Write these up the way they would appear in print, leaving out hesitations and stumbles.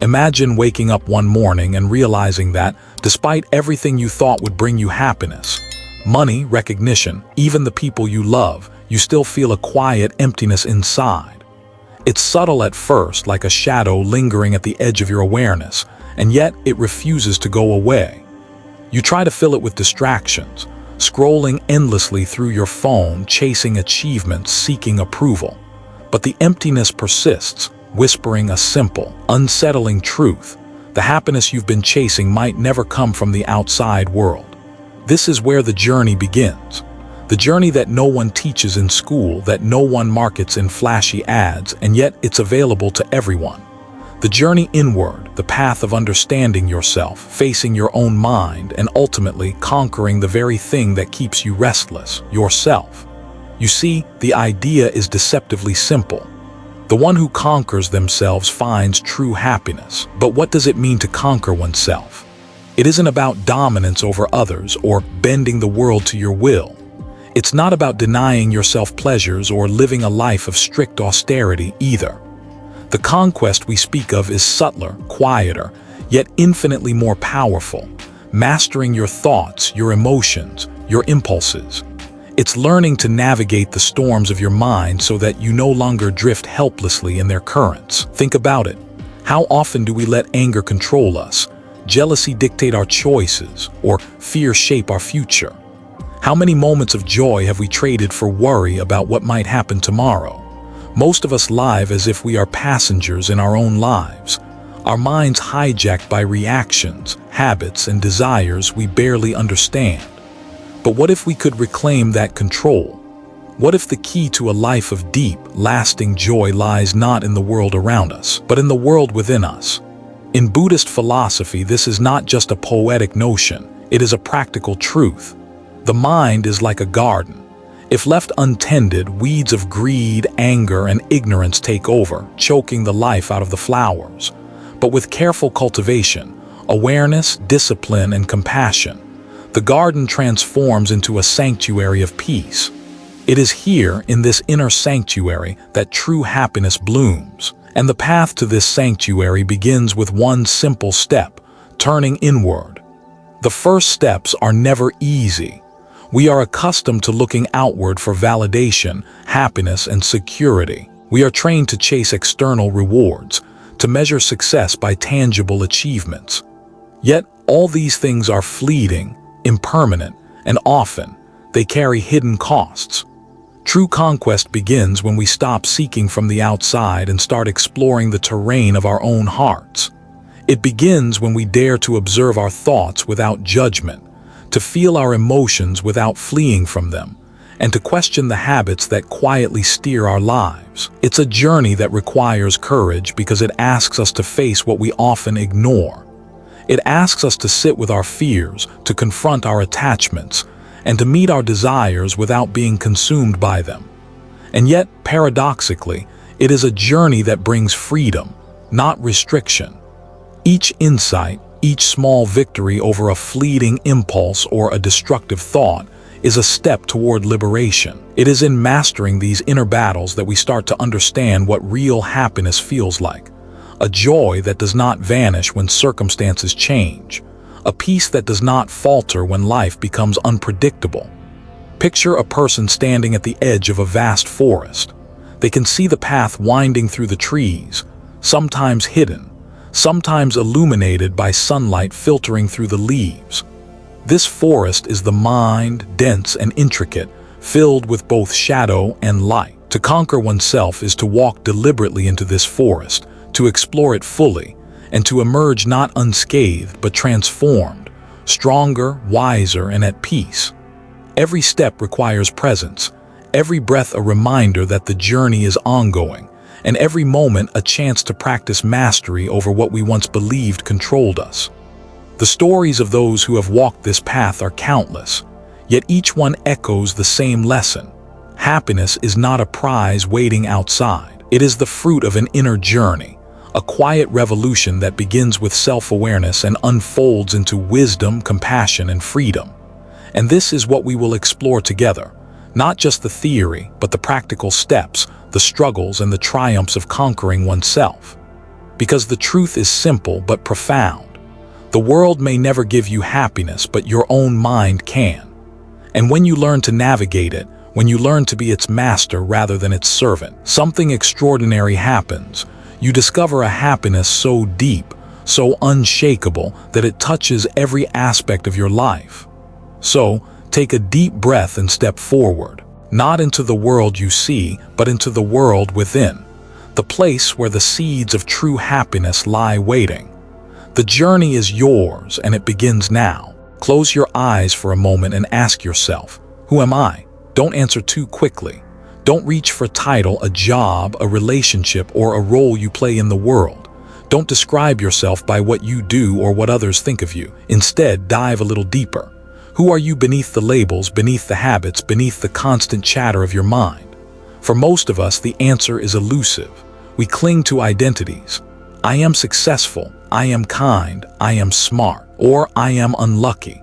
Imagine waking up one morning and realizing that, despite everything you thought would bring you happiness, money, recognition, even the people you love, you still feel a quiet emptiness inside. It's subtle at first, like a shadow lingering at the edge of your awareness, and yet it refuses to go away. You try to fill it with distractions, scrolling endlessly through your phone, chasing achievements, seeking approval. But the emptiness persists, whispering a simple, unsettling truth. The happiness you've been chasing might never come from the outside world. This is where the journey begins. The journey that no one teaches in school, that no one markets in flashy ads, and yet it's available to everyone. The journey inward, the path of understanding yourself, facing your own mind, and ultimately conquering the very thing that keeps you restless, yourself. You see, the idea is deceptively simple. The one who conquers themselves finds true happiness. But what does it mean to conquer oneself? It isn't about dominance over others or bending the world to your will. It's not about denying yourself pleasures or living a life of strict austerity either. The conquest we speak of is subtler, quieter, yet infinitely more powerful, mastering your thoughts, your emotions, your impulses. It's learning to navigate the storms of your mind so that you no longer drift helplessly in their currents. Think about it. How often do we let anger control us, jealousy dictate our choices, or fear shape our future? How many moments of joy have we traded for worry about what might happen tomorrow? Most of us live as if we are passengers in our own lives, our minds hijacked by reactions, habits, and desires we barely understand. But what if we could reclaim that control? What if the key to a life of deep, lasting joy lies not in the world around us, but in the world within us? In Buddhist philosophy, this is not just a poetic notion, it is a practical truth. The mind is like a garden. If left untended, weeds of greed, anger, and ignorance take over, choking the life out of the flowers. But with careful cultivation, awareness, discipline, and compassion, the garden transforms into a sanctuary of peace. It is here, in this inner sanctuary, that true happiness blooms. And the path to this sanctuary begins with one simple step: turning inward. The first steps are never easy. We are accustomed to looking outward for validation, happiness, and security. We are trained to chase external rewards, to measure success by tangible achievements. Yet, all these things are fleeting, impermanent, and often, they carry hidden costs. True conquest begins when we stop seeking from the outside and start exploring the terrain of our own hearts. It begins when we dare to observe our thoughts without judgment, to feel our emotions without fleeing from them, and to question the habits that quietly steer our lives. It's a journey that requires courage because it asks us to face what we often ignore. It asks us to sit with our fears, to confront our attachments, and to meet our desires without being consumed by them. And yet, paradoxically, it is a journey that brings freedom, not restriction. Each insight, each small victory over a fleeting impulse or a destructive thought is a step toward liberation. It is in mastering these inner battles that we start to understand what real happiness feels like. A joy that does not vanish when circumstances change. A peace that does not falter when life becomes unpredictable. Picture a person standing at the edge of a vast forest. They can see the path winding through the trees, sometimes hidden, sometimes illuminated by sunlight filtering through the leaves. This forest is the mind, dense and intricate, filled with both shadow and light. To conquer oneself is to walk deliberately into this forest, to explore it fully, and to emerge not unscathed but transformed, stronger, wiser, and at peace. Every step requires presence, every breath a reminder that the journey is ongoing, and every moment a chance to practice mastery over what we once believed controlled us. The stories of those who have walked this path are countless, yet each one echoes the same lesson. Happiness is not a prize waiting outside. It is the fruit of an inner journey, a quiet revolution that begins with self-awareness and unfolds into wisdom, compassion, and freedom. And this is what we will explore together, not just the theory, but the practical steps, the struggles, and the triumphs of conquering oneself. Because the truth is simple but profound. The world may never give you happiness, but your own mind can. And when you learn to navigate it, when you learn to be its master rather than its servant, something extraordinary happens. You discover a happiness so deep, so unshakable, that it touches every aspect of your life. So, take a deep breath and step forward, not into the world you see, but into the world within, the place where the seeds of true happiness lie waiting. The journey is yours, and it begins now. Close your eyes for a moment and ask yourself, who am I? Don't answer too quickly. Don't reach for a title, a job, a relationship, or a role you play in the world. Don't describe yourself by what you do or what others think of you. Instead, dive a little deeper. Who are you beneath the labels, beneath the habits, beneath the constant chatter of your mind? For most of us, the answer is elusive. We cling to identities. I am successful, I am kind, I am smart, or I am unlucky.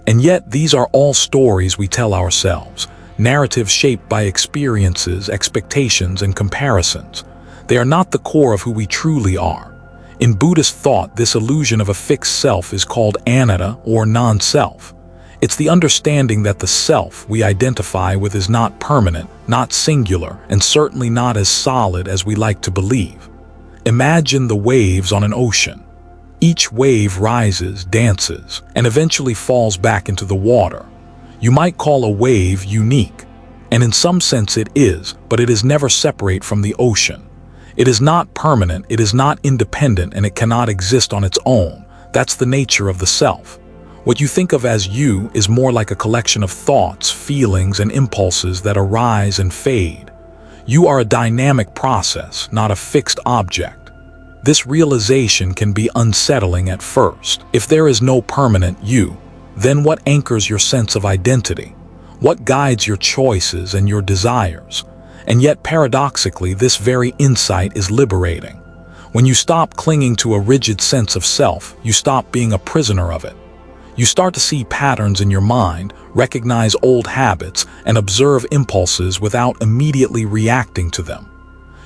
And yet, these are all stories we tell ourselves, narratives shaped by experiences, expectations, and comparisons. They are not the core of who we truly are. In Buddhist thought, this illusion of a fixed self is called anatta, or non-self. It's the understanding that the self we identify with is not permanent, not singular, and certainly not as solid as we like to believe. Imagine the waves on an ocean. Each wave rises, dances, and eventually falls back into the water. You might call a wave unique, and in some sense it is, but it is never separate from the ocean. It is not permanent, it is not independent, and it cannot exist on its own. That's the nature of the self. What you think of as you is more like a collection of thoughts, feelings, and impulses that arise and fade. You are a dynamic process, not a fixed object. This realization can be unsettling at first. If there is no permanent you, then what anchors your sense of identity? What guides your choices and your desires? And yet, paradoxically, this very insight is liberating. When you stop clinging to a rigid sense of self, you stop being a prisoner of it. You start to see patterns in your mind, recognize old habits, and observe impulses without immediately reacting to them.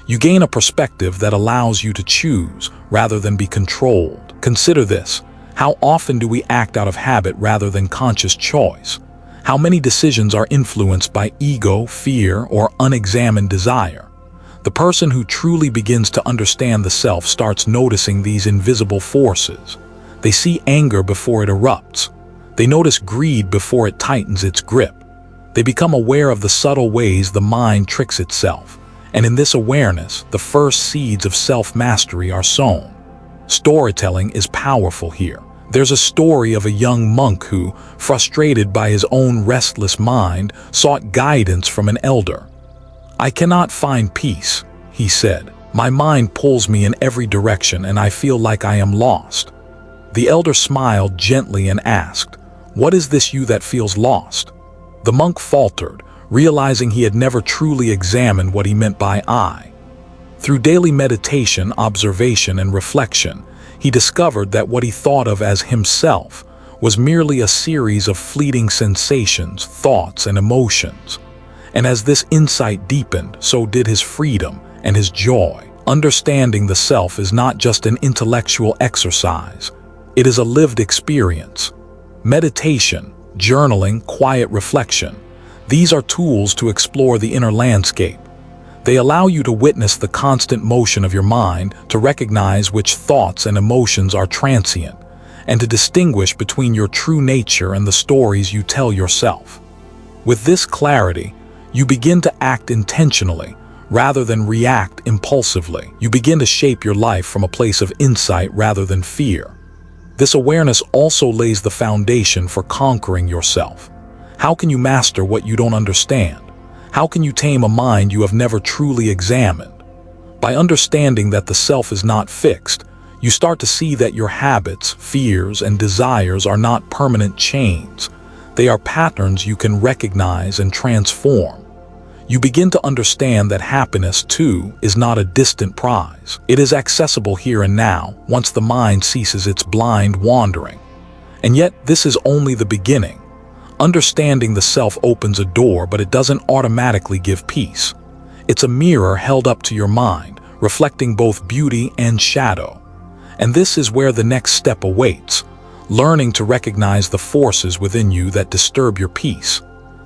You gain a perspective that allows you to choose rather than be controlled. Consider this. How often do we act out of habit rather than conscious choice? How many decisions are influenced by ego, fear, or unexamined desire? The person who truly begins to understand the self starts noticing these invisible forces. They see anger before it erupts. They notice greed before it tightens its grip. They become aware of the subtle ways the mind tricks itself. And in this awareness, the first seeds of self-mastery are sown. Storytelling is powerful here. There's a story of a young monk who, frustrated by his own restless mind, sought guidance from an elder. "I cannot find peace," he said. "My mind pulls me in every direction and I feel like I am lost." The elder smiled gently and asked, "What is this you that feels lost?" The monk faltered, realizing he had never truly examined what he meant by I. Through daily meditation, observation, and reflection, he discovered that what he thought of as himself was merely a series of fleeting sensations, thoughts, and emotions. And as this insight deepened, so did his freedom and his joy. Understanding the self is not just an intellectual exercise. It is a lived experience. Meditation, journaling, quiet reflection. These are tools to explore the inner landscape. They allow you to witness the constant motion of your mind, to recognize which thoughts and emotions are transient, and to distinguish between your true nature and the stories you tell yourself. With this clarity, you begin to act intentionally, rather than react impulsively. You begin to shape your life from a place of insight rather than fear. This awareness also lays the foundation for conquering yourself. How can you master what you don't understand? How can you tame a mind you have never truly examined? By understanding that the self is not fixed, you start to see that your habits, fears, and desires are not permanent chains. They are patterns you can recognize and transform. You begin to understand that happiness, too, is not a distant prize. It is accessible here and now, once the mind ceases its blind wandering. And yet, this is only the beginning. Understanding the self opens a door, but it doesn't automatically give peace. It's a mirror held up to your mind, reflecting both beauty and shadow. And this is where the next step awaits, learning to recognize the forces within you that disturb your peace,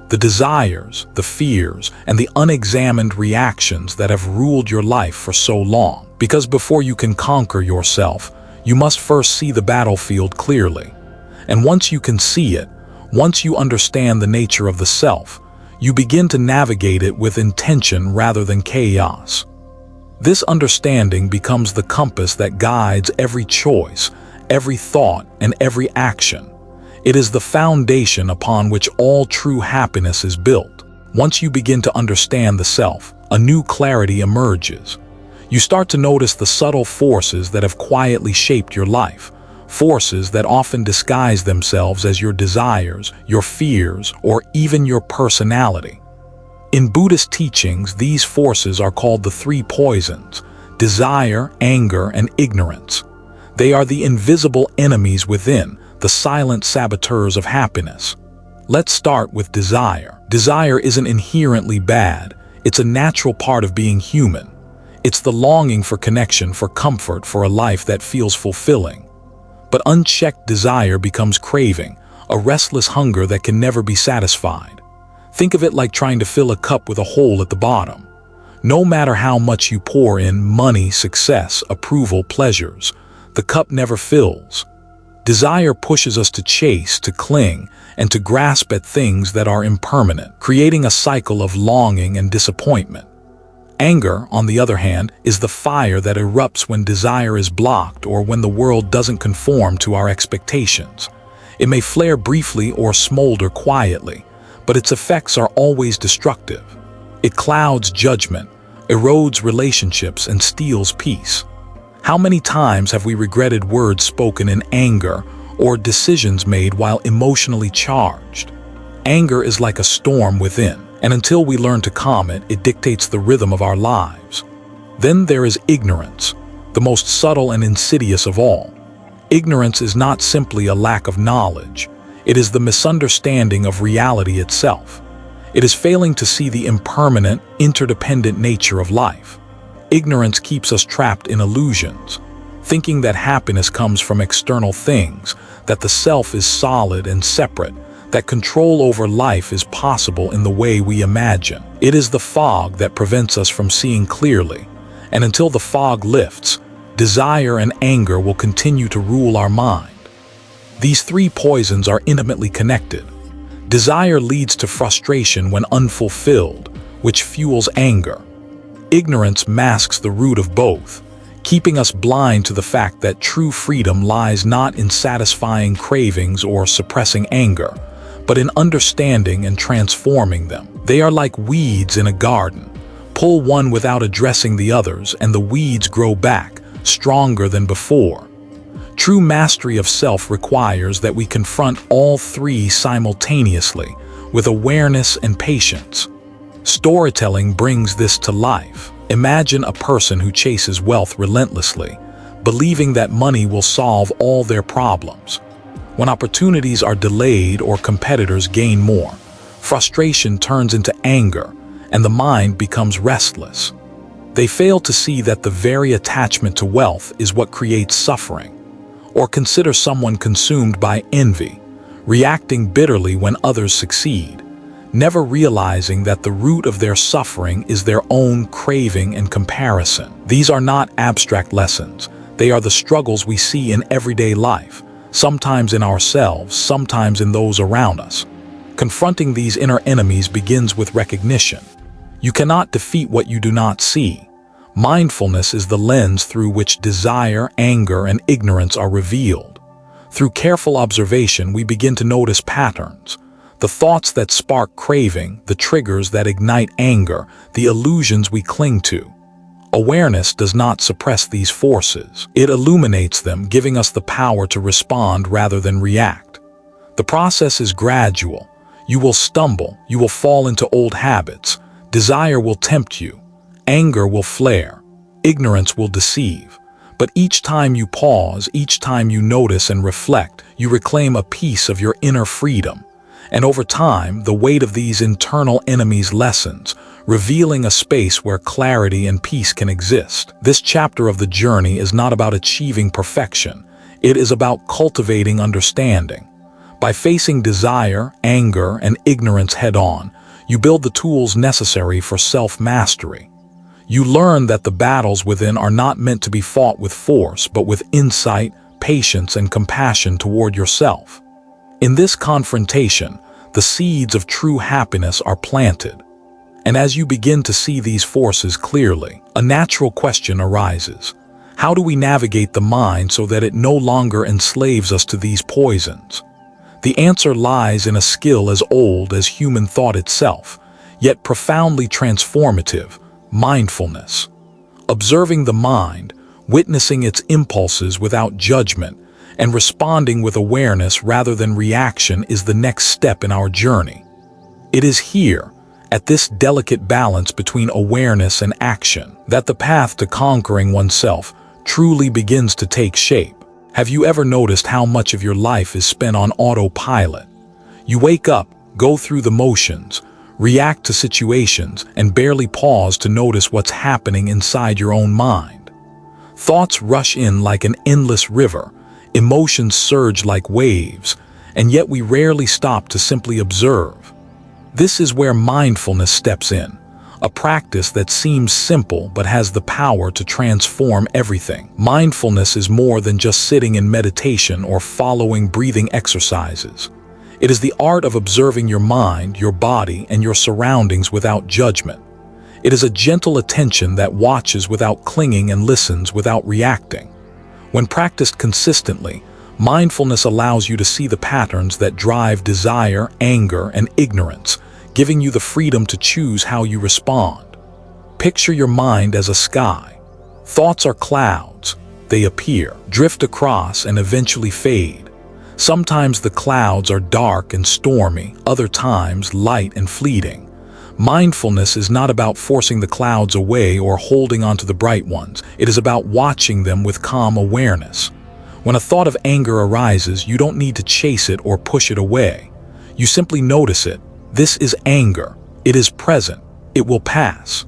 the desires, the fears, and the unexamined reactions that have ruled your life for so long. Because before you can conquer yourself, you must first see the battlefield clearly. And once you can see it, once you understand the nature of the self, you begin to navigate it with intention rather than chaos. This understanding becomes the compass that guides every choice, every thought, and every action. It is the foundation upon which all true happiness is built. Once you begin to understand the self, a new clarity emerges. You start to notice the subtle forces that have quietly shaped your life, forces that often disguise themselves as your desires, your fears, or even your personality. In Buddhist teachings, these forces are called the three poisons: desire, anger, and ignorance. They are the invisible enemies within, the silent saboteurs of happiness. Let's start with desire. Desire isn't inherently bad. It's a natural part of being human. It's the longing for connection, for comfort, for a life that feels fulfilling. But unchecked desire becomes craving, a restless hunger that can never be satisfied. Think of it like trying to fill a cup with a hole at the bottom. No matter how much you pour in money, success, approval, pleasures, the cup never fills. Desire pushes us to chase, to cling, and to grasp at things that are impermanent, creating a cycle of longing and disappointment. Anger, on the other hand, is the fire that erupts when desire is blocked or when the world doesn't conform to our expectations. It may flare briefly or smolder quietly, but its effects are always destructive. It clouds judgment, erodes relationships, and steals peace. How many times have we regretted words spoken in anger or decisions made while emotionally charged? Anger is like a storm within, and until we learn to calm it, it dictates the rhythm of our lives. Then there is ignorance, the most subtle and insidious of all. Ignorance is not simply a lack of knowledge. It is the misunderstanding of reality itself. It is failing to see the impermanent, interdependent nature of life. Ignorance keeps us trapped in illusions, thinking that happiness comes from external things, that the self is solid and separate, that control over life is possible in the way we imagine. It is the fog that prevents us from seeing clearly, and until the fog lifts, desire and anger will continue to rule our mind. These three poisons are intimately connected. Desire leads to frustration when unfulfilled, which fuels anger. Ignorance masks the root of both, keeping us blind to the fact that true freedom lies not in satisfying cravings or suppressing anger, but in understanding and transforming them. They are like weeds in a garden. Pull one without addressing the others, and the weeds grow back, stronger than before. True mastery of self requires that we confront all three simultaneously, with awareness and patience. Storytelling brings this to life. Imagine a person who chases wealth relentlessly, believing that money will solve all their problems. When opportunities are delayed or competitors gain more, frustration turns into anger, and the mind becomes restless. They fail to see that the very attachment to wealth is what creates suffering. Or consider someone consumed by envy, reacting bitterly when others succeed, never realizing that the root of their suffering is their own craving and comparison. These are not abstract lessons. They are the struggles we see in everyday life, sometimes in ourselves, sometimes in those around us. Confronting these inner enemies begins with recognition. You cannot defeat what you do not see. Mindfulness is the lens through which desire, anger, and ignorance are revealed. Through careful observation, we begin to notice patterns. The thoughts that spark craving, the triggers that ignite anger, the illusions we cling to. Awareness does not suppress these forces. It illuminates them, giving us the power to respond rather than react. The process is gradual. You will stumble, you will fall into old habits. Desire will tempt you. Anger will flare. Ignorance will deceive. But each time you pause, each time you notice and reflect, you reclaim a piece of your inner freedom. And over time, the weight of these internal enemies lessens, revealing a space where clarity and peace can exist. This chapter of the journey is not about achieving perfection. It is about cultivating understanding. By facing desire, anger, and ignorance head-on, you build the tools necessary for self-mastery. You learn that the battles within are not meant to be fought with force, but with insight, patience, and compassion toward yourself. In this confrontation, the seeds of true happiness are planted. And as you begin to see these forces clearly, a natural question arises. How do we navigate the mind so that it no longer enslaves us to these poisons? The answer lies in a skill as old as human thought itself, yet profoundly transformative: mindfulness. Observing the mind, witnessing its impulses without judgment, and responding with awareness rather than reaction is the next step in our journey. It is here, at this delicate balance between awareness and action, that the path to conquering oneself truly begins to take shape. Have you ever noticed how much of your life is spent on autopilot? You wake up, go through the motions, react to situations, and barely pause to notice what's happening inside your own mind. Thoughts rush in like an endless river, emotions surge like waves, and yet we rarely stop to simply observe. This is where mindfulness steps in, a practice that seems simple but has the power to transform everything. Mindfulness is more than just sitting in meditation or following breathing exercises. It is the art of observing your mind, your body, and your surroundings without judgment. It is a gentle attention that watches without clinging and listens without reacting. When practiced consistently, mindfulness allows you to see the patterns that drive desire, anger, and ignorance, giving you the freedom to choose how you respond. Picture your mind as a sky. Thoughts are clouds. They appear, drift across, and eventually fade. Sometimes the clouds are dark and stormy, other times light and fleeting. Mindfulness is not about forcing the clouds away or holding onto the bright ones. It is about watching them with calm awareness. When a thought of anger arises, you don't need to chase it or push it away. You simply notice it. This is anger. It is present. It will pass.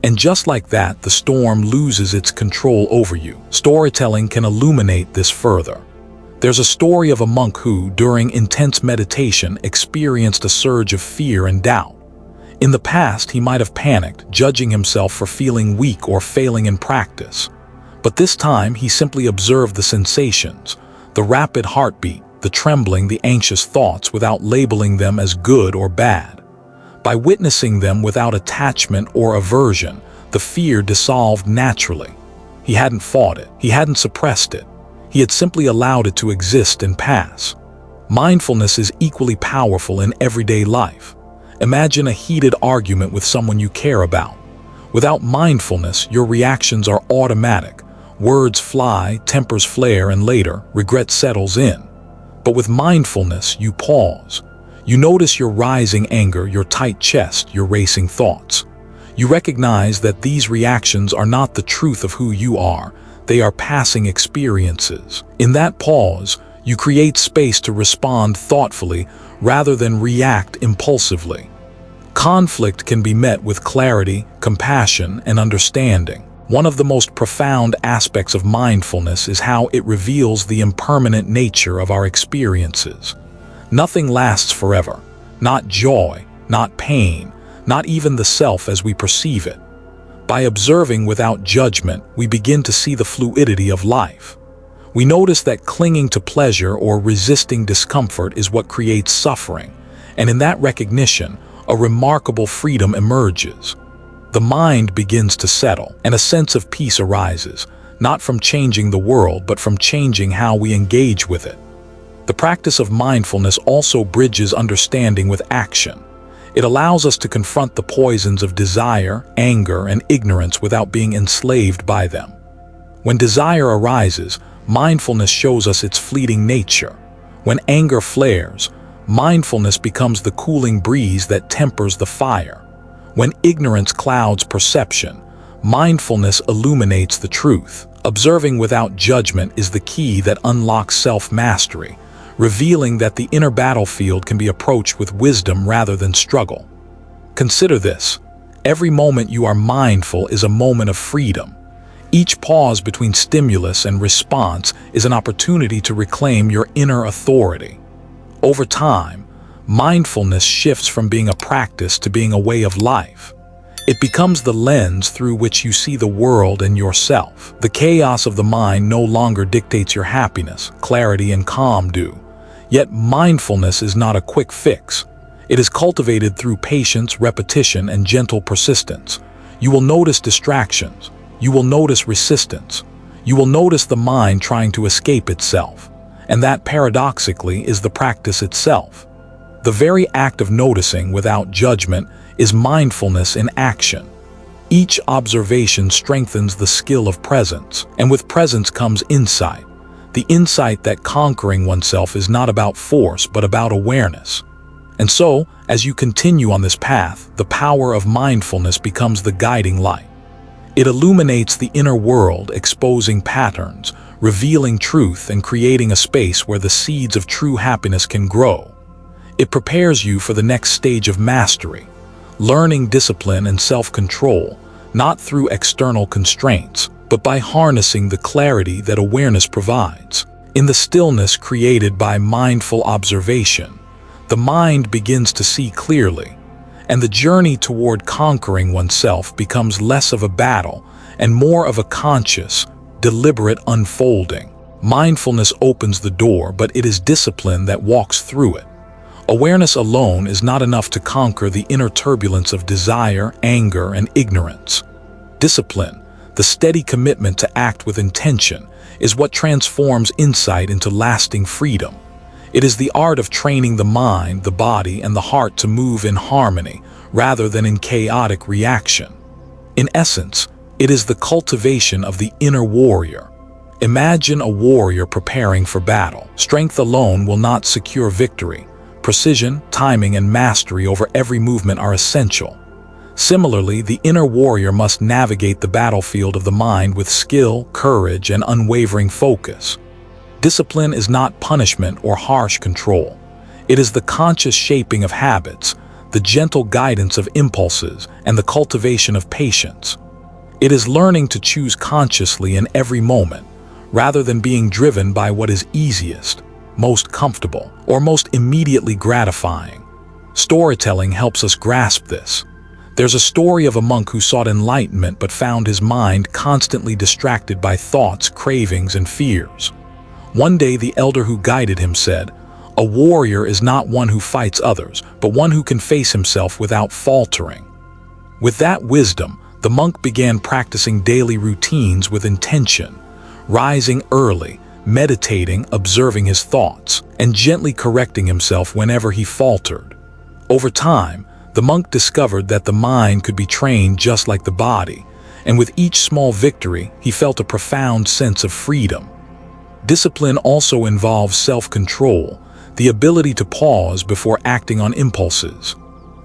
And just like that, the storm loses its control over you. Storytelling can illuminate this further. There's a story of a monk who, during intense meditation, experienced a surge of fear and doubt. In the past, he might have panicked, judging himself for feeling weak or failing in practice. But this time, he simply observed the sensations, the rapid heartbeat, the trembling, the anxious thoughts without labeling them as good or bad. By witnessing them without attachment or aversion, the fear dissolved naturally. He hadn't fought it. He hadn't suppressed it. He had simply allowed it to exist and pass. Mindfulness is equally powerful in everyday life. Imagine a heated argument with someone you care about. Without mindfulness, your reactions are automatic. Words fly, tempers flare, and later, regret settles in. But with mindfulness, you pause. You notice your rising anger, your tight chest, your racing thoughts. You recognize that these reactions are not the truth of who you are. They are passing experiences. In that pause, you create space to respond thoughtfully rather than react impulsively. Conflict can be met with clarity, compassion, and understanding. One of the most profound aspects of mindfulness is how it reveals the impermanent nature of our experiences. Nothing lasts forever. Not joy, not pain, not even the self as we perceive it. By observing without judgment, we begin to see the fluidity of life. We notice that clinging to pleasure or resisting discomfort is what creates suffering, and in that recognition, a remarkable freedom emerges. The mind begins to settle, and a sense of peace arises, not from changing the world, but from changing how we engage with it. The practice of mindfulness also bridges understanding with action. It allows us to confront the poisons of desire, anger, and ignorance without being enslaved by them. When desire arises, mindfulness shows us its fleeting nature. When anger flares, mindfulness becomes the cooling breeze that tempers the fire. When ignorance clouds perception, mindfulness illuminates the truth. Observing without judgment is the key that unlocks self-mastery, revealing that the inner battlefield can be approached with wisdom rather than struggle. Consider this: every moment you are mindful is a moment of freedom. Each pause between stimulus and response is an opportunity to reclaim your inner authority. Over time, mindfulness shifts from being a practice to being a way of life. It becomes the lens through which you see the world and yourself. The chaos of the mind no longer dictates your happiness, clarity, and calm do. Yet mindfulness is not a quick fix. It is cultivated through patience, repetition, and gentle persistence. You will notice distractions. You will notice resistance. You will notice the mind trying to escape itself. And that, paradoxically, is the practice itself. The very act of noticing without judgment is mindfulness in action. Each observation strengthens the skill of presence, and with presence comes insight. The insight that conquering oneself is not about force but about awareness. And so, as you continue on this path, the power of mindfulness becomes the guiding light. It illuminates the inner world, exposing patterns, revealing truth, and creating a space where the seeds of true happiness can grow. It prepares you for the next stage of mastery, learning discipline and self-control, not through external constraints, but by harnessing the clarity that awareness provides. In the stillness created by mindful observation, the mind begins to see clearly, and the journey toward conquering oneself becomes less of a battle and more of a conscious, deliberate unfolding. Mindfulness opens the door, but it is discipline that walks through it. Awareness alone is not enough to conquer the inner turbulence of desire, anger, and ignorance. Discipline, the steady commitment to act with intention, is what transforms insight into lasting freedom. It is the art of training the mind, the body, and the heart to move in harmony rather than in chaotic reaction. In essence, it is the cultivation of the inner warrior. Imagine a warrior preparing for battle. Strength alone will not secure victory. Precision, timing, and mastery over every movement are essential. Similarly, the inner warrior must navigate the battlefield of the mind with skill, courage, and unwavering focus. Discipline is not punishment or harsh control. It is the conscious shaping of habits, the gentle guidance of impulses, and the cultivation of patience. It is learning to choose consciously in every moment, rather than being driven by what is easiest, most comfortable, or most immediately gratifying. Storytelling helps us grasp this. There's a story of a monk who sought enlightenment but found his mind constantly distracted by thoughts, cravings, and fears. One day, the elder who guided him said, "A warrior is not one who fights others, but one who can face himself without faltering." With that wisdom, the monk began practicing daily routines with intention, rising early, meditating, observing his thoughts, and gently correcting himself whenever he faltered. Over time, the monk discovered that the mind could be trained just like the body, and with each small victory, he felt a profound sense of freedom. Discipline also involves self-control, the ability to pause before acting on impulses.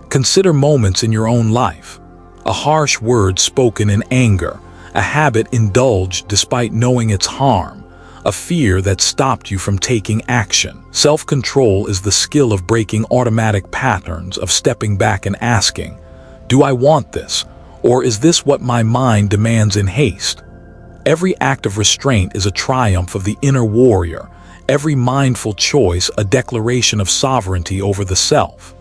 Consider moments in your own life: a harsh word spoken in anger, a habit indulged despite knowing its harm, a fear that stopped you from taking action. Self-control is the skill of breaking automatic patterns, of stepping back and asking, "Do I want this? Or is this what my mind demands in haste?" Every act of restraint is a triumph of the inner warrior, every mindful choice a declaration of sovereignty over the self.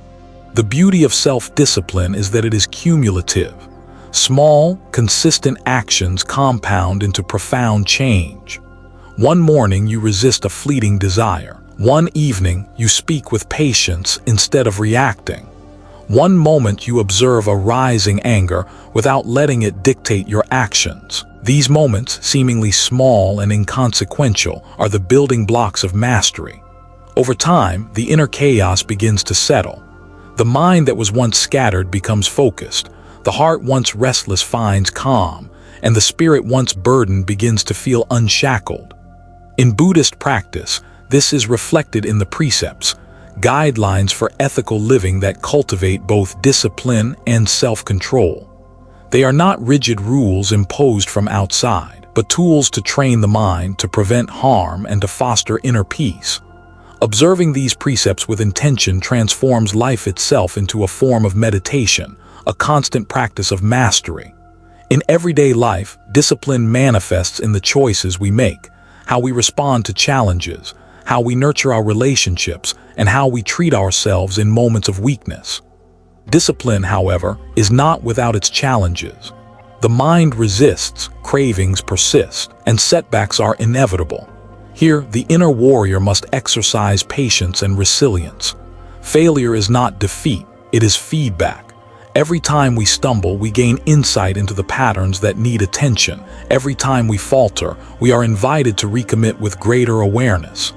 The beauty of self-discipline is that it is cumulative. Small, consistent actions compound into profound change. One morning you resist a fleeting desire. One evening you speak with patience instead of reacting. One moment you observe a rising anger without letting it dictate your actions. These moments, seemingly small and inconsequential, are the building blocks of mastery. Over time, the inner chaos begins to settle. The mind that was once scattered becomes focused. The heart once restless finds calm, and the spirit once burdened begins to feel unshackled. In Buddhist practice, this is reflected in the precepts, guidelines for ethical living that cultivate both discipline and self-control. They are not rigid rules imposed from outside, but tools to train the mind to prevent harm and to foster inner peace. Observing these precepts with intention transforms life itself into a form of meditation, a constant practice of mastery. In everyday life, discipline manifests in the choices we make, how we respond to challenges, how we nurture our relationships, and how we treat ourselves in moments of weakness. Discipline, however, is not without its challenges. The mind resists, cravings persist, and setbacks are inevitable. Here, the inner warrior must exercise patience and resilience. Failure is not defeat, it is feedback. Every time we stumble, we gain insight into the patterns that need attention. Every time we falter, we are invited to recommit with greater awareness.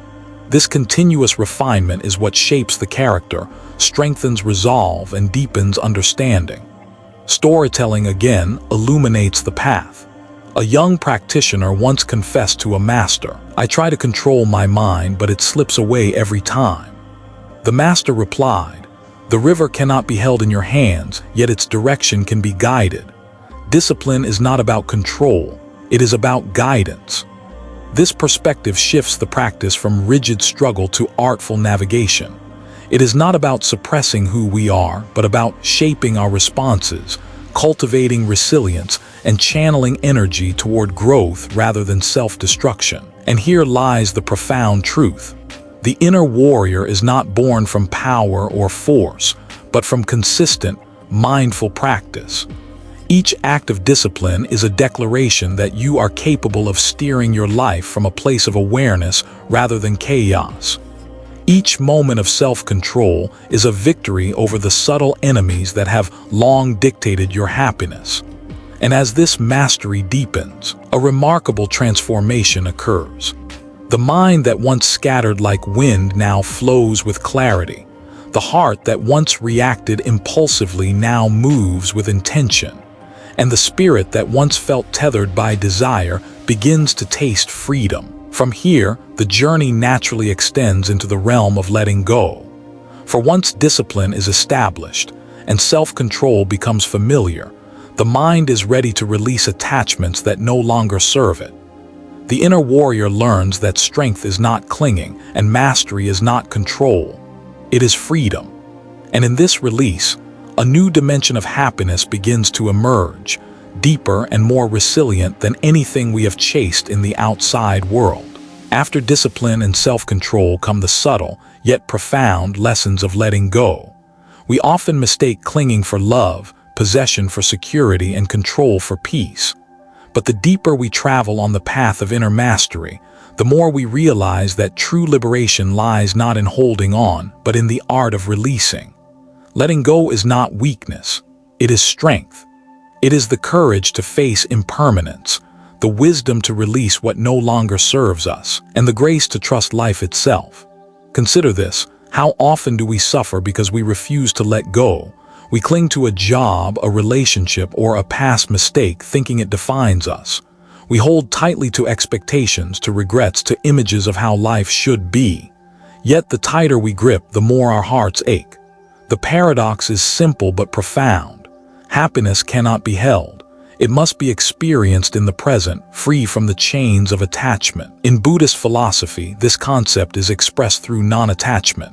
This continuous refinement is what shapes the character, strengthens resolve, and deepens understanding. Storytelling again illuminates the path. A young practitioner once confessed to a master, "I try to control my mind, but it slips away every time." The master replied, "The river cannot be held in your hands, yet its direction can be guided. Discipline is not about control, it is about guidance." This perspective shifts the practice from rigid struggle to artful navigation. It is not about suppressing who we are, but about shaping our responses, cultivating resilience, and channeling energy toward growth rather than self-destruction. And here lies the profound truth. The inner warrior is not born from power or force, but from consistent, mindful practice. Each act of discipline is a declaration that you are capable of steering your life from a place of awareness rather than chaos. Each moment of self-control is a victory over the subtle enemies that have long dictated your happiness. And as this mastery deepens, a remarkable transformation occurs. The mind that once scattered like wind now flows with clarity. The heart that once reacted impulsively now moves with intention. And the spirit that once felt tethered by desire begins to taste freedom. From here, the journey naturally extends into the realm of letting go. For once discipline is established and self-control becomes familiar, the mind is ready to release attachments that no longer serve it. The inner warrior learns that strength is not clinging and mastery is not control. It is freedom. And in this release, a new dimension of happiness begins to emerge, deeper and more resilient than anything we have chased in the outside world. After discipline and self-control come the subtle, yet profound lessons of letting go. We often mistake clinging for love, possession for security, and control for peace. But the deeper we travel on the path of inner mastery, the more we realize that true liberation lies not in holding on, but in the art of releasing. Letting go is not weakness, it is strength. It is the courage to face impermanence, the wisdom to release what no longer serves us, and the grace to trust life itself. Consider this: how often do we suffer because we refuse to let go? We cling to a job, a relationship, or a past mistake thinking it defines us. We hold tightly to expectations, to regrets, to images of how life should be. Yet the tighter we grip, the more our hearts ache. The paradox is simple but profound. Happiness cannot be held. It must be experienced in the present, free from the chains of attachment. In Buddhist philosophy, this concept is expressed through non-attachment,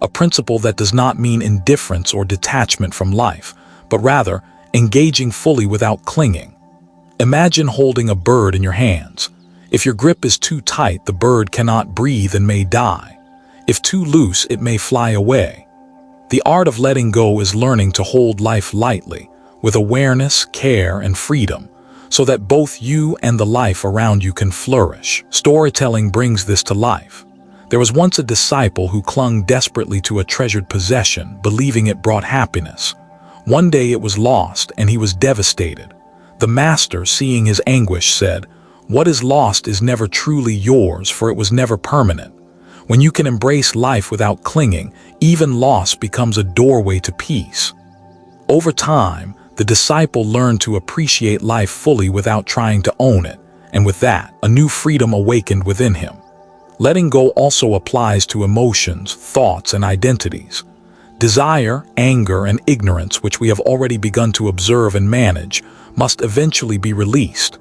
a principle that does not mean indifference or detachment from life, but rather engaging fully without clinging. Imagine holding a bird in your hands. If your grip is too tight, the bird cannot breathe and may die. If too loose, it may fly away. The art of letting go is learning to hold life lightly, with awareness, care, and freedom, so that both you and the life around you can flourish. Storytelling brings this to life. There was once a disciple who clung desperately to a treasured possession, believing it brought happiness. One day it was lost, and he was devastated. The master, seeing his anguish, said, "What is lost is never truly yours, for it was never permanent." When you can embrace life without clinging, even loss becomes a doorway to peace. Over time, the disciple learned to appreciate life fully without trying to own it, and with that, a new freedom awakened within him. Letting go also applies to emotions, thoughts, and identities. Desire, anger, and ignorance, which we have already begun to observe and manage, must eventually be released.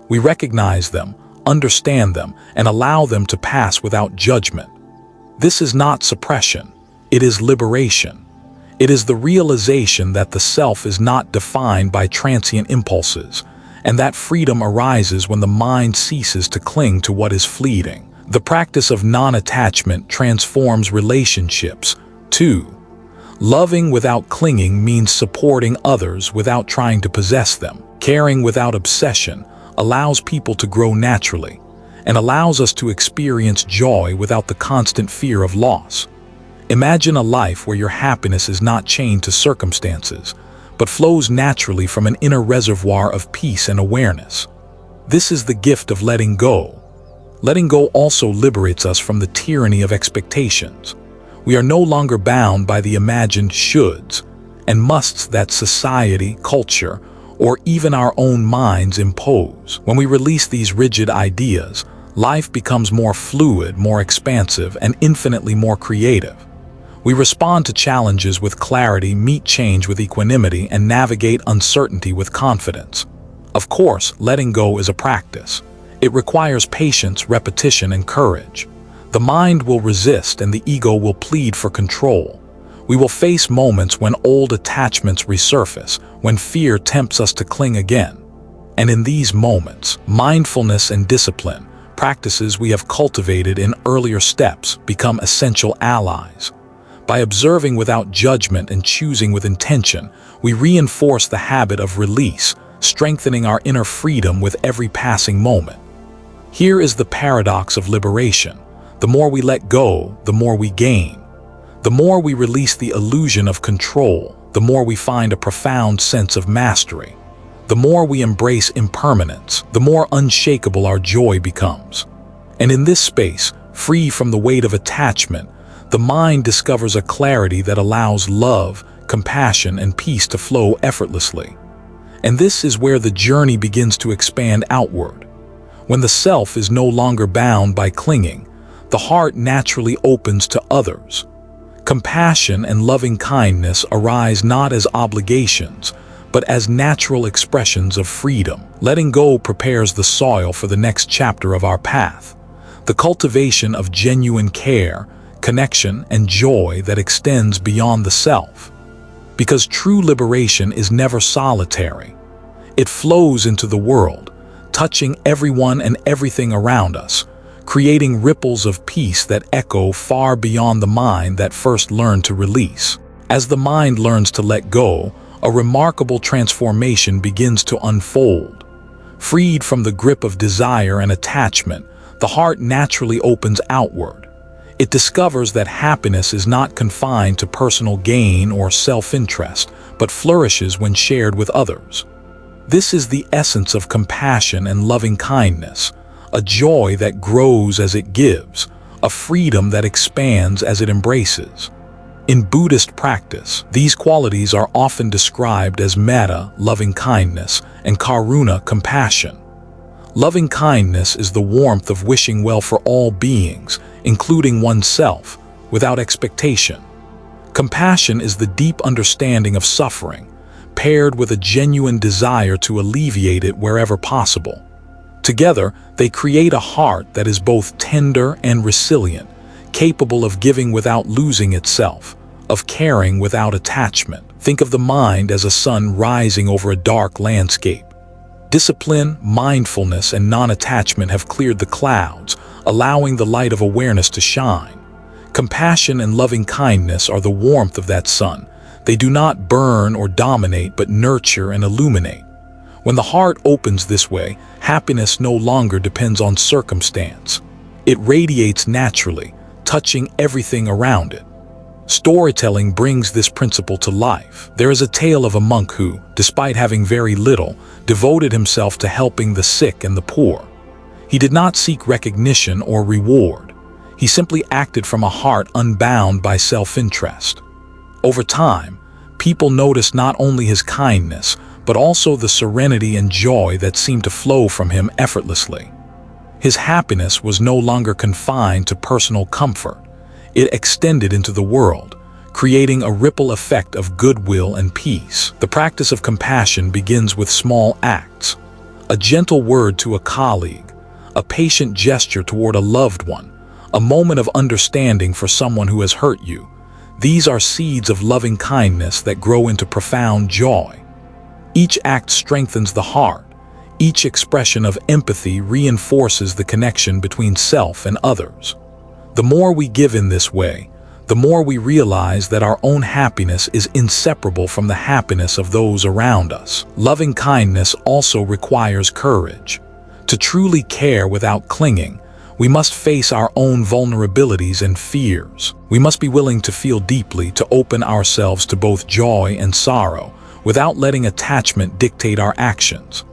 We recognize them, understand them, and allow them to pass without judgment. This is not suppression, it is liberation. It is the realization that the self is not defined by transient impulses, and that freedom arises when the mind ceases to cling to what is fleeting. The practice of non-attachment transforms relationships, too. Loving without clinging means supporting others without trying to possess them. Caring without obsession allows people to grow naturally, and allows us to experience joy without the constant fear of loss. Imagine a life where your happiness is not chained to circumstances, but flows naturally from an inner reservoir of peace and awareness. This is the gift of letting go. Letting go also liberates us from the tyranny of expectations. We are no longer bound by the imagined shoulds and musts that society, culture, or even our own minds impose. When we release these rigid ideas, life becomes more fluid, more expansive, and infinitely more creative. We respond to challenges with clarity, meet change with equanimity, and navigate uncertainty with confidence. Of course, letting go is a practice. It requires patience, repetition, and courage. The mind will resist and the ego will plead for control. We will face moments when old attachments resurface, when fear tempts us to cling again. And in these moments, mindfulness and discipline, practices we have cultivated in earlier steps, become essential allies. By observing without judgment and choosing with intention, we reinforce the habit of release, strengthening our inner freedom with every passing moment. Here is the paradox of liberation. The more we let go, the more we gain. The more we release the illusion of control, the more we find a profound sense of mastery. The more we embrace impermanence, the more unshakable our joy becomes. And in this space, free from the weight of attachment, the mind discovers a clarity that allows love, compassion, and peace to flow effortlessly. And this is where the journey begins to expand outward. When the self is no longer bound by clinging, the heart naturally opens to others. Compassion and loving kindness arise not as obligations, but as natural expressions of freedom. Letting go prepares the soil for the next chapter of our path, the cultivation of genuine care, connection, and joy that extends beyond the self. Because true liberation is never solitary. It flows into the world, touching everyone and everything around us, creating ripples of peace that echo far beyond the mind that first learned to release. As the mind learns to let go, a remarkable transformation begins to unfold. Freed from the grip of desire and attachment, the heart naturally opens outward. It discovers that happiness is not confined to personal gain or self-interest, but flourishes when shared with others. This is the essence of compassion and loving kindness, a joy that grows as it gives, a freedom that expands as it embraces. In Buddhist practice, these qualities are often described as metta, loving kindness, and karuna, compassion. Loving kindness is the warmth of wishing well for all beings, including oneself, without expectation. Compassion is the deep understanding of suffering, paired with a genuine desire to alleviate it wherever possible. Together, they create a heart that is both tender and resilient, capable of giving without losing itself, of caring without attachment. Think of the mind as a sun rising over a dark landscape. Discipline, mindfulness, and non-attachment have cleared the clouds, allowing the light of awareness to shine. Compassion and loving kindness are the warmth of that sun. They do not burn or dominate, but nurture and illuminate. When the heart opens this way, happiness no longer depends on circumstance. It radiates naturally, touching everything around it. Storytelling brings this principle to life. There is a tale of a monk who, despite having very little, devoted himself to helping the sick and the poor. He did not seek recognition or reward. He simply acted from a heart unbound by self-interest. Over time, people noticed not only his kindness, but also the serenity and joy that seemed to flow from him effortlessly. His happiness was no longer confined to personal comfort. It extended into the world, creating a ripple effect of goodwill and peace. The practice of compassion begins with small acts. A gentle word to a colleague, a patient gesture toward a loved one, a moment of understanding for someone who has hurt you. These are seeds of loving kindness that grow into profound joy. Each act strengthens the heart. Each expression of empathy reinforces the connection between self and others. The more we give in this way, the more we realize that our own happiness is inseparable from the happiness of those around us. Loving kindness also requires courage. To truly care without clinging, we must face our own vulnerabilities and fears. We must be willing to feel deeply, to open ourselves to both joy and sorrow, without letting attachment dictate our actions.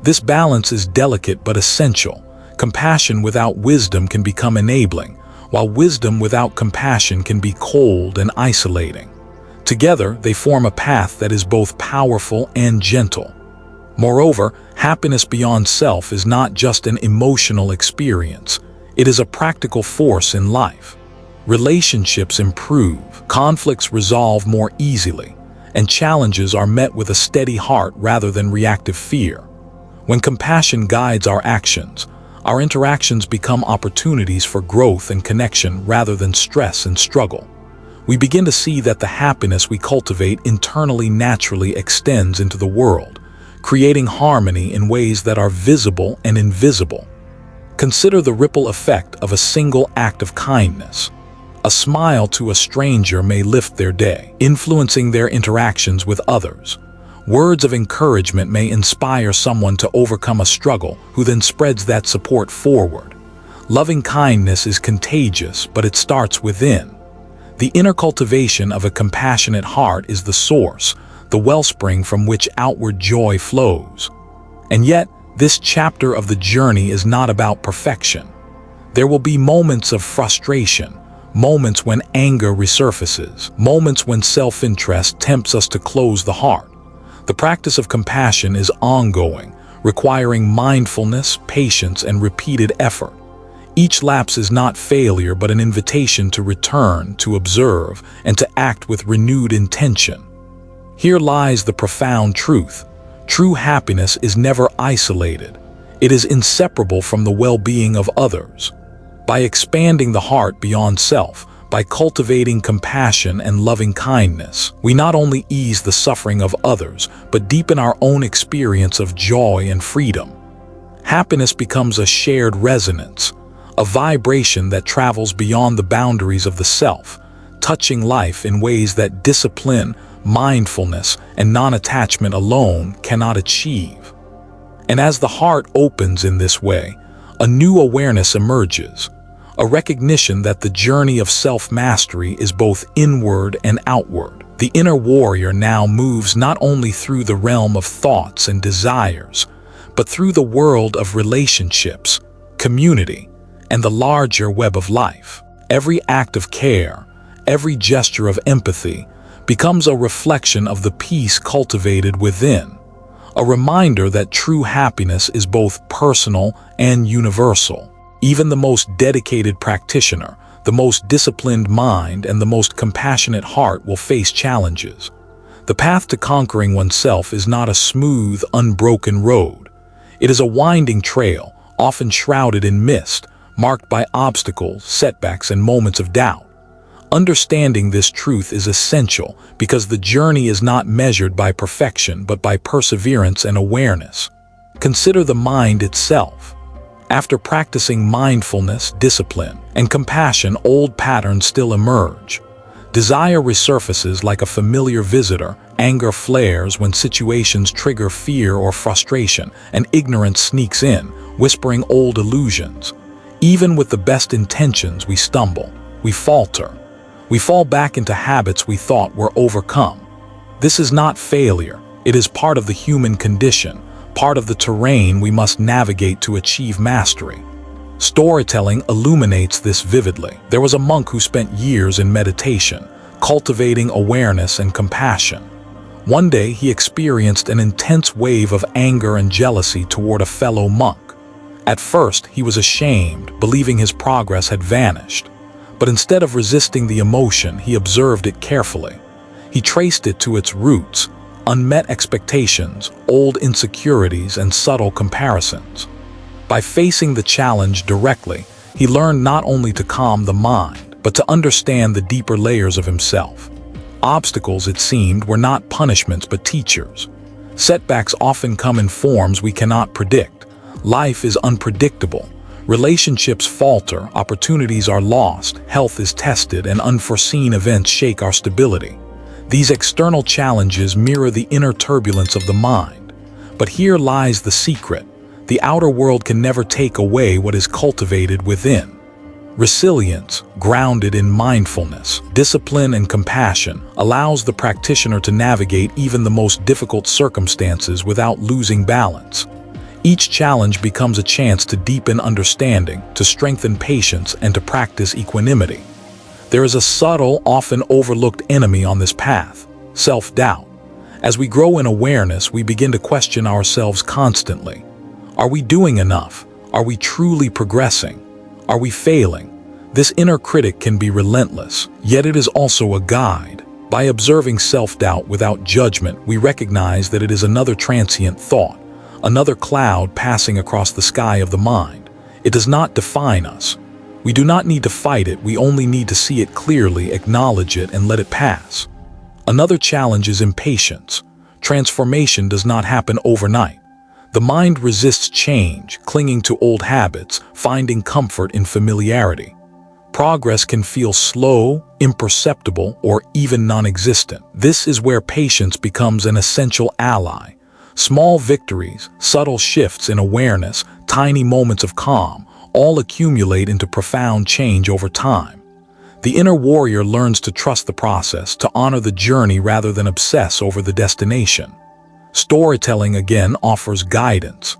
This balance is delicate but essential. Compassion without wisdom can become enabling, while wisdom without compassion can be cold and isolating. Together, they form a path that is both powerful and gentle. Moreover, happiness beyond self is not just an emotional experience. It is a practical force in life. Relationships improve, conflicts resolve more easily, and challenges are met with a steady heart rather than reactive fear. When compassion guides our actions, our interactions become opportunities for growth and connection rather than stress and struggle. We begin to see that the happiness we cultivate internally naturally extends into the world, creating harmony in ways that are visible and invisible. Consider the ripple effect of a single act of kindness. A smile to a stranger may lift their day, influencing their interactions with others. Words of encouragement may inspire someone to overcome a struggle, who then spreads that support forward. Loving kindness is contagious, but it starts within. The inner cultivation of a compassionate heart is the source, the wellspring from which outward joy flows. And yet, this chapter of the journey is not about perfection. There will be moments of frustration, moments when anger resurfaces, moments when self-interest tempts us to close the heart. The practice of compassion is ongoing, requiring mindfulness, patience, and repeated effort. Each lapse is not failure but an invitation to return, to observe, and to act with renewed intention. Here lies the profound truth. True happiness is never isolated. It is inseparable from the well-being of others. By expanding the heart beyond self, by cultivating compassion and loving kindness, we not only ease the suffering of others, but deepen our own experience of joy and freedom. Happiness becomes a shared resonance, a vibration that travels beyond the boundaries of the self, touching life in ways that discipline, mindfulness, and non-attachment alone cannot achieve. And as the heart opens in this way, a new awareness emerges, a recognition that the journey of self-mastery is both inward and outward. The inner warrior now moves not only through the realm of thoughts and desires, but through the world of relationships, community, and the larger web of life. Every act of care, every gesture of empathy, becomes a reflection of the peace cultivated within, a reminder that true happiness is both personal and universal. Even the most dedicated practitioner, the most disciplined mind, and the most compassionate heart will face challenges. The path to conquering oneself is not a smooth, unbroken road. It is a winding trail, often shrouded in mist, marked by obstacles, setbacks, and moments of doubt. Understanding this truth is essential because the journey is not measured by perfection but by perseverance and awareness. Consider the mind itself. After practicing mindfulness, discipline, and compassion, old patterns still emerge. Desire resurfaces like a familiar visitor, anger flares when situations trigger fear or frustration, and ignorance sneaks in, whispering old illusions. Even with the best intentions, we stumble, we falter. We fall back into habits we thought were overcome. This is not failure, it is part of the human condition, part of the terrain we must navigate to achieve mastery. Storytelling illuminates this vividly. There was a monk who spent years in meditation, cultivating awareness and compassion. One day he experienced an intense wave of anger and jealousy toward a fellow monk. At first he was ashamed, believing his progress had vanished. But instead of resisting the emotion, he observed it carefully. He traced it to its roots: unmet expectations, old insecurities, and subtle comparisons. By facing the challenge directly, He learned not only to calm the mind, but to understand the deeper layers of himself. Obstacles, it seemed, were not punishments but teachers. Setbacks often come in forms we cannot predict. Life is unpredictable. Relationships falter, opportunities are lost, health is tested, and unforeseen events shake our stability. These external challenges mirror the inner turbulence of the mind. But here lies the secret. The outer world can never take away what is cultivated within. Resilience, grounded in mindfulness, discipline, and compassion, allows the practitioner to navigate even the most difficult circumstances without losing balance. Each challenge becomes a chance to deepen understanding, to strengthen patience, and to practice equanimity. There is a subtle, often overlooked enemy on this path: self-doubt. As we grow in awareness, we begin to question ourselves constantly. Are we doing enough? Are we truly progressing? Are we failing? This inner critic can be relentless, yet it is also a guide. By observing self-doubt without judgment, we recognize that it is another transient thought, another cloud passing across the sky of the mind. It does not define us. We do not need to fight it, we only need to see it clearly, acknowledge it, and let it pass. Another challenge is impatience. Transformation does not happen overnight. The mind resists change, clinging to old habits, finding comfort in familiarity. Progress can feel slow, imperceptible, or even non-existent. This is where patience becomes an essential ally. Small victories, subtle shifts in awareness, tiny moments of calm, all accumulate into profound change over time. The inner warrior learns to trust the process, to honor the journey rather than obsess over the destination. Storytelling again offers guidance.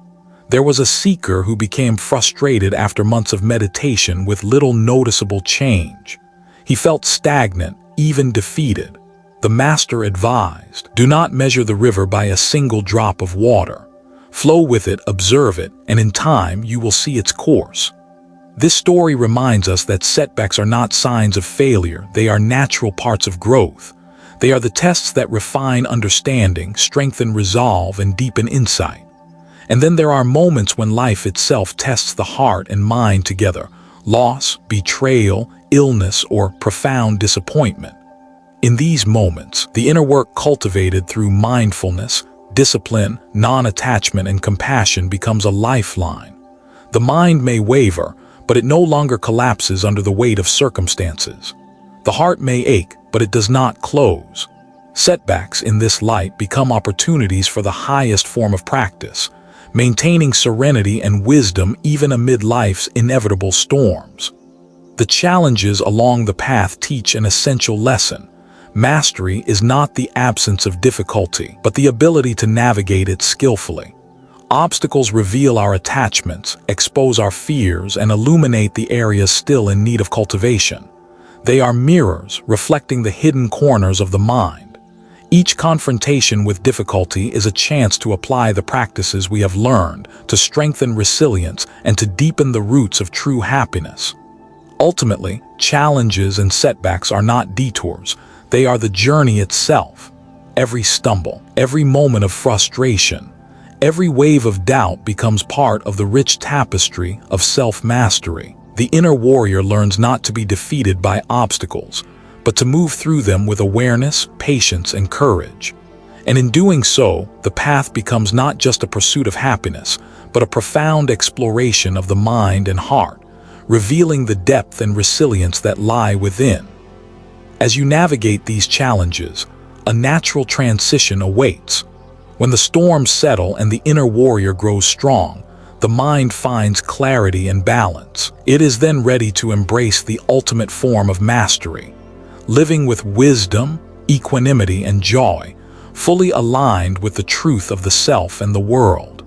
There was a seeker who became frustrated after months of meditation with little noticeable change. He felt stagnant, even defeated. The master advised, "Do not measure the river by a single drop of water. Flow with it, observe it, and in time you will see its course." This story reminds us that setbacks are not signs of failure, they are natural parts of growth. They are the tests that refine understanding, strengthen resolve, and deepen insight. And then there are moments when life itself tests the heart and mind together: loss, betrayal, illness, or profound disappointment. In these moments, the inner work cultivated through mindfulness, discipline, non-attachment, and compassion becomes a lifeline. The mind may waver, but it no longer collapses under the weight of circumstances. The heart may ache, but it does not close. Setbacks in this light become opportunities for the highest form of practice, maintaining serenity and wisdom even amid life's inevitable storms. The challenges along the path teach an essential lesson. Mastery is not the absence of difficulty, but the ability to navigate it skillfully. Obstacles reveal our attachments, expose our fears, and illuminate the areas still in need of cultivation. They are mirrors, reflecting the hidden corners of the mind. Each confrontation with difficulty is a chance to apply the practices we have learned, to strengthen resilience, and to deepen the roots of true happiness. Ultimately, challenges and setbacks are not detours. They are the journey itself. Every stumble, every moment of frustration, every wave of doubt becomes part of the rich tapestry of self-mastery. The inner warrior learns not to be defeated by obstacles, but to move through them with awareness, patience, and courage. And in doing so, the path becomes not just a pursuit of happiness, but a profound exploration of the mind and heart, revealing the depth and resilience that lie within. As you navigate these challenges, a natural transition awaits. When the storms settle and the inner warrior grows strong, the mind finds clarity and balance. It is then ready to embrace the ultimate form of mastery, living with wisdom, equanimity, and joy, fully aligned with the truth of the self and the world.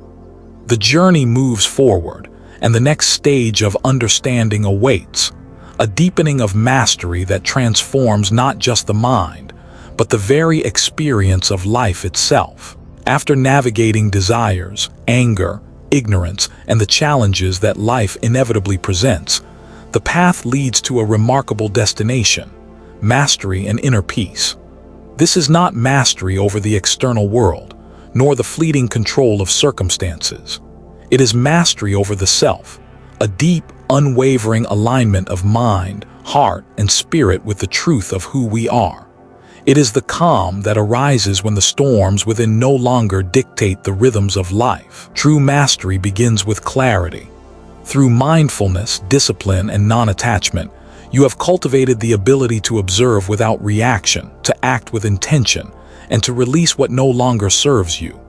The journey moves forward, and the next stage of understanding awaits, a deepening of mastery that transforms not just the mind, but the very experience of life itself. After navigating desires, anger, ignorance, and the challenges that life inevitably presents, the path leads to a remarkable destination: mastery and inner peace. This is not mastery over the external world, nor the fleeting control of circumstances. It is mastery over the self, a deep, unwavering alignment of mind, heart, and spirit with the truth of who we are. It is the calm that arises when the storms within no longer dictate the rhythms of life. True mastery begins with clarity. Through mindfulness, discipline, and non-attachment, you have cultivated the ability to observe without reaction, to act with intention, and to release what no longer serves you.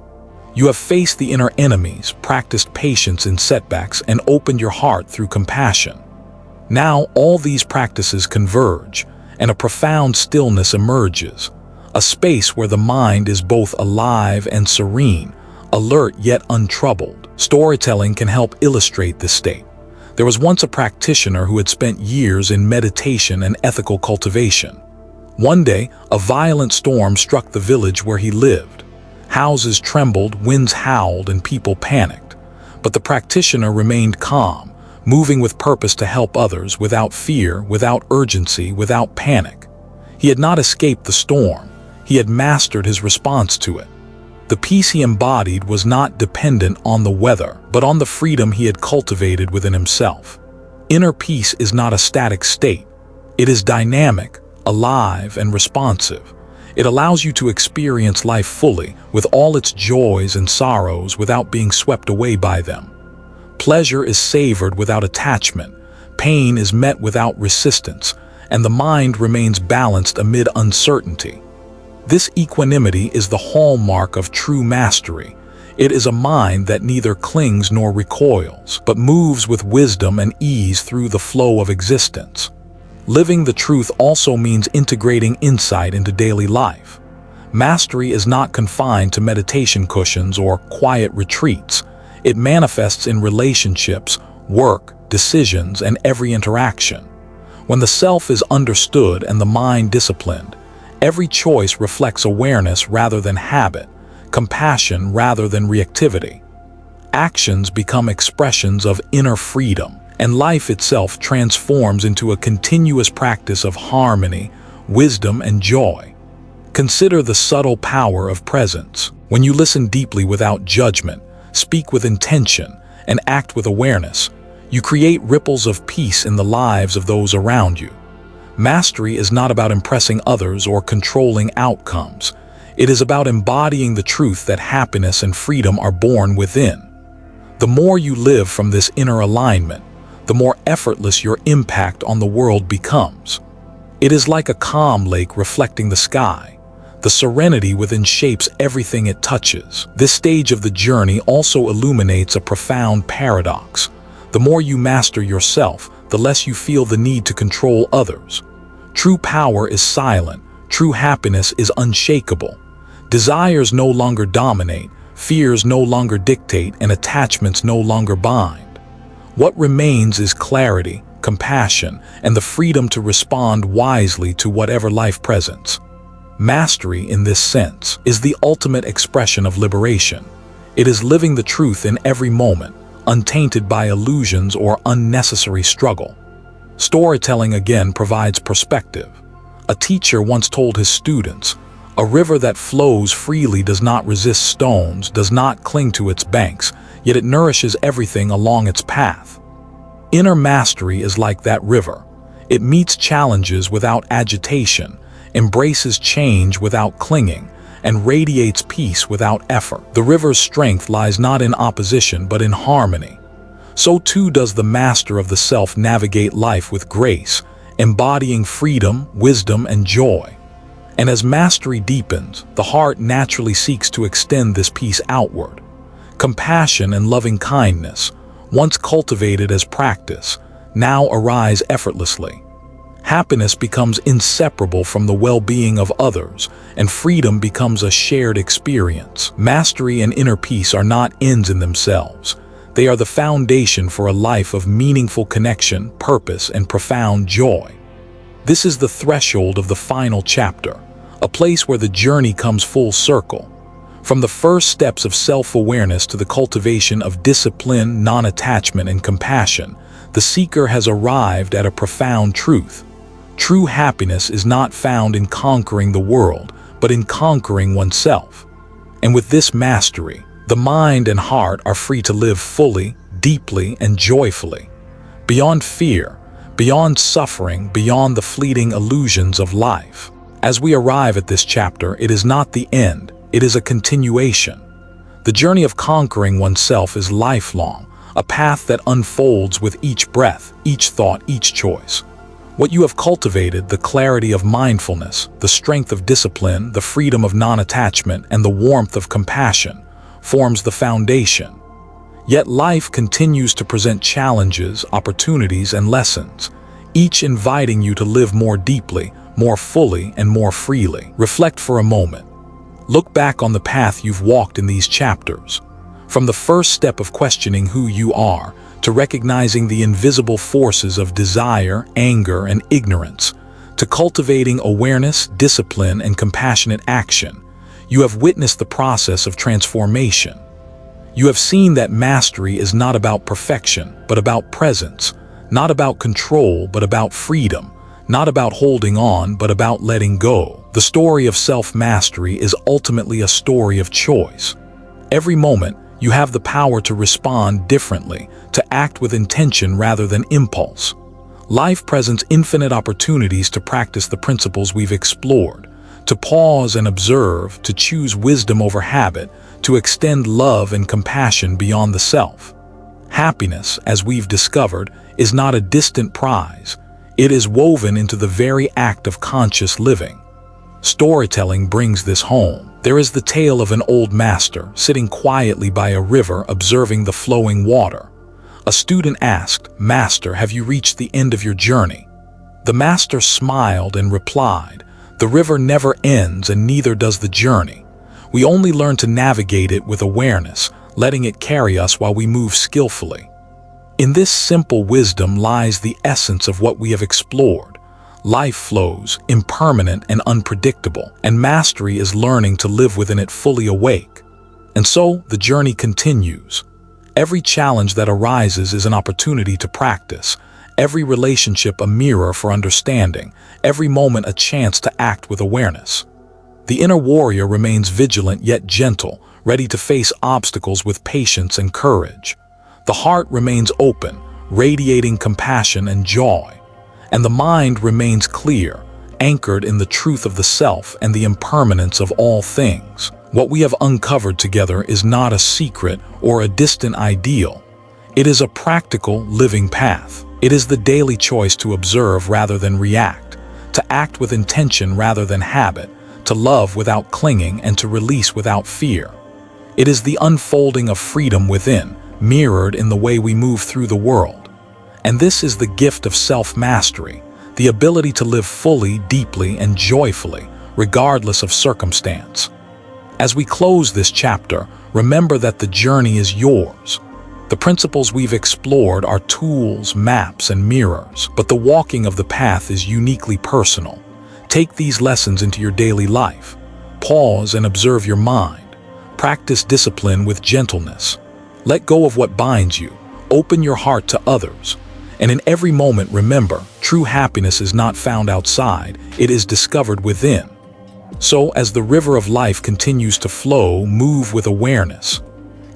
You have faced the inner enemies, practiced patience in setbacks, and opened your heart through compassion. Now all these practices converge, and a profound stillness emerges, a space where the mind is both alive and serene, alert yet untroubled. Storytelling can help illustrate this state. There was once a practitioner who had spent years in meditation and ethical cultivation. One day, a violent storm struck the village where he lived. Houses trembled, winds howled, and people panicked. But the practitioner remained calm, moving with purpose to help others, without fear, without urgency, without panic. He had not escaped the storm. He had mastered his response to it. The peace he embodied was not dependent on the weather, but on the freedom he had cultivated within himself. Inner peace is not a static state. It is dynamic, alive, and responsive. It allows you to experience life fully, with all its joys and sorrows, without being swept away by them. Pleasure is savored without attachment, pain is met without resistance, and the mind remains balanced amid uncertainty. This equanimity is the hallmark of true mastery. It is a mind that neither clings nor recoils, but moves with wisdom and ease through the flow of existence. Living the truth also means integrating insight into daily life. Mastery is not confined to meditation cushions or quiet retreats. It manifests in relationships, work, decisions, and every interaction. When the self is understood and the mind disciplined, every choice reflects awareness rather than habit, compassion rather than reactivity. Actions become expressions of inner freedom, and life itself transforms into a continuous practice of harmony, wisdom, and joy. Consider the subtle power of presence. When you listen deeply without judgment, speak with intention, and act with awareness, you create ripples of peace in the lives of those around you. Mastery is not about impressing others or controlling outcomes. It is about embodying the truth that happiness and freedom are born within. The more you live from this inner alignment, the more effortless your impact on the world becomes. It is like a calm lake reflecting the sky. The serenity within shapes everything it touches. This stage of the journey also illuminates a profound paradox. The more you master yourself, the less you feel the need to control others. True power is silent. True happiness is unshakable. Desires no longer dominate, fears no longer dictate, and attachments no longer bind. What remains is clarity, compassion, and the freedom to respond wisely to whatever life presents. Mastery, in this sense, is the ultimate expression of liberation. It is living the truth in every moment, untainted by illusions or unnecessary struggle. Storytelling again provides perspective. A teacher once told his students, "A river that flows freely does not resist stones, does not cling to its banks, yet it nourishes everything along its path." Inner mastery is like that river. It meets challenges without agitation, embraces change without clinging, and radiates peace without effort. The river's strength lies not in opposition but in harmony. So too does the master of the self navigate life with grace, embodying freedom, wisdom, and joy. And as mastery deepens, the heart naturally seeks to extend this peace outward. Compassion and loving kindness, once cultivated as practice, now arise effortlessly. Happiness becomes inseparable from the well-being of others, and freedom becomes a shared experience. Mastery and inner peace are not ends in themselves. They are the foundation for a life of meaningful connection, purpose, and profound joy. This is the threshold of the final chapter, a place where the journey comes full circle. From the first steps of self-awareness to the cultivation of discipline, non-attachment, and compassion, the seeker has arrived at a profound truth. True happiness is not found in conquering the world, but in conquering oneself. And with this mastery, the mind and heart are free to live fully, deeply, and joyfully. beyond fear, beyond suffering, beyond the fleeting illusions of life. As we arrive at this chapter, it is not the end, it is a continuation. The journey of conquering oneself is lifelong, a path that unfolds with each breath, each thought, each choice. What you have cultivated, the clarity of mindfulness, the strength of discipline, the freedom of non-attachment, and the warmth of compassion, forms the foundation. Yet life continues to present challenges, opportunities, and lessons, each inviting you to live more deeply, more fully, and more freely. Reflect for a moment. Look back on the path you've walked in these chapters. From the first step of questioning who you are, to recognizing the invisible forces of desire, anger, and ignorance, to cultivating awareness, discipline, and compassionate action, you have witnessed the process of transformation. You have seen that mastery is not about perfection, but about presence, not about control, but about freedom, not about holding on, but about letting go. The story of self-mastery is ultimately a story of choice. Every moment, you have the power to respond differently, to act with intention rather than impulse. Life presents infinite opportunities to practice the principles we've explored, to pause and observe, to choose wisdom over habit, to extend love and compassion beyond the self. Happiness, as we've discovered, is not a distant prize. It is woven into the very act of conscious living. Storytelling brings this home. There is the tale of an old master sitting quietly by a river observing the flowing water. A student asked, "Master, have you reached the end of your journey?" The master smiled and replied, "The river never ends and neither does the journey. We only learn to navigate it with awareness, letting it carry us while we move skillfully." In this simple wisdom lies the essence of what we have explored. Life flows, impermanent and unpredictable, and mastery is learning to live within it fully awake. And so, the journey continues. Every challenge that arises is an opportunity to practice, every relationship a mirror for understanding, every moment a chance to act with awareness. The inner warrior remains vigilant yet gentle, ready to face obstacles with patience and courage. The heart remains open, radiating compassion and joy. And the mind remains clear, anchored in the truth of the self and the impermanence of all things. What we have uncovered together is not a secret or a distant ideal. It is a practical, living path. It is the daily choice to observe rather than react, to act with intention rather than habit, to love without clinging and to release without fear. It is the unfolding of freedom within, mirrored in the way we move through the world. And this is the gift of self-mastery, the ability to live fully, deeply, and joyfully, regardless of circumstance. As we close this chapter, remember that the journey is yours. The principles we've explored are tools, maps, and mirrors, but the walking of the path is uniquely personal. Take these lessons into your daily life. Pause and observe your mind. Practice discipline with gentleness. Let go of what binds you. Open your heart to others. And in every moment, remember, true happiness is not found outside, it is discovered within. So, as the river of life continues to flow, move with awareness.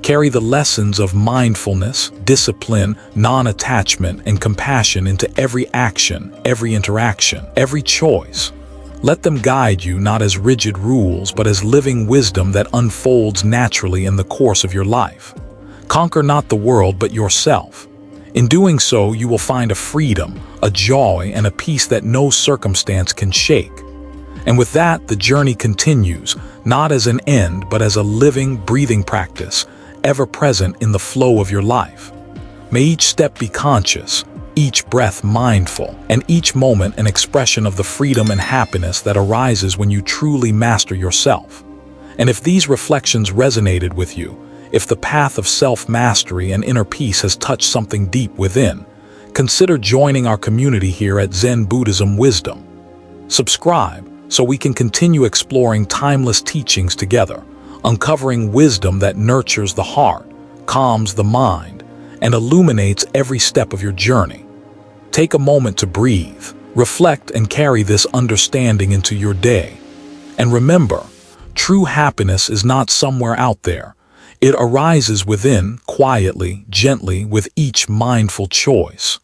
Carry the lessons of mindfulness, discipline, non-attachment, and compassion into every action, every interaction, every choice. Let them guide you not as rigid rules, but as living wisdom that unfolds naturally in the course of your life. Conquer not the world, but yourself. In doing so, you will find a freedom, a joy, and a peace that no circumstance can shake. And with that, the journey continues, not as an end, but as a living, breathing practice, ever present in the flow of your life. May each step be conscious, each breath mindful, and each moment an expression of the freedom and happiness that arises when you truly master yourself. And if these reflections resonated with you, if the path of self-mastery and inner peace has touched something deep within, consider joining our community here at Zen Buddhism Wisdom. Subscribe so we can continue exploring timeless teachings together, uncovering wisdom that nurtures the heart, calms the mind, and illuminates every step of your journey. Take a moment to breathe, reflect, and carry this understanding into your day. And remember, true happiness is not somewhere out there. It arises within, quietly, gently, with each mindful choice.